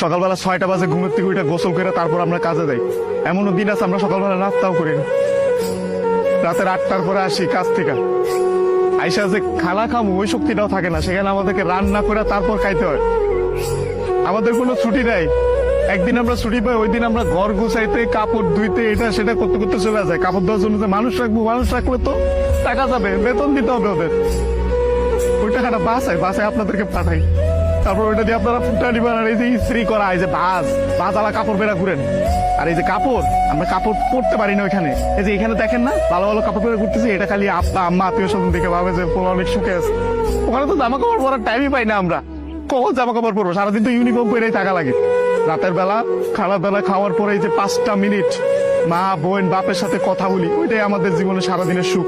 সকালবেলা 6টা বাজে ঘুমের থেকে উঠে গোসল করে তারপর আমরা কাজে যাই। এমনও দিন আছে আমরা সকালবেলা নাস্তাও করি না, রাতের 8টার পরে আসি কাজ থেকে, আইসা যে খানা খামো ওই শক্তিটাও থাকে না, সেখানে আমাদেরকে রান্না করে তারপর খাইতে হয়। আমাদের কোনো ছুটি নাই, একদিন আমরা ছুটি পাই ওই দিন আমরা ঘর গুছাইতে কাপড় ধুইতে এটা সেটা করতে করতে চলে যায়। কাপড় ধোয়ার জন্য যে মানুষ রাখলে তো টাকা যাবে, বেতন দিতে হবে ওদের, ওই টাকাটা বাসায় আপনাদেরকে পাঠাই, তারপর ওইটা দিয়ে আপনারা ফুটা নিবেন। আর এই যে ইস্ত্রি করা, এই যে বাজালা কাপড় বেড়া ঘুরেন, আর এই যে কাপড় আমরা কাপড় পরতে পারি না ওইখানে, এই যে এখানে দেখেন না ভালো ভালো কাপড় পরে ঘুরতেছি, এটা খালি আব্বা আম্মা আত্মীয় স্বজন দেখে ভাবে যে পোলা অনেক সুখে আছে। ওখানে তো জামা কাপড় পরার টাইমই পাই না আমরা, কখন জামা কাপড় পরবো, সারাদিন তো ইউনিফর্ম পরেই থাকা লাগে। রাতের বেলা খারাপ বেলা খাওয়ার পরে এই যে 5টা মিনিট মা বোন বাপের সাথে কথা বলি, ওইটাই আমাদের জীবনে সারাদিনের সুখ।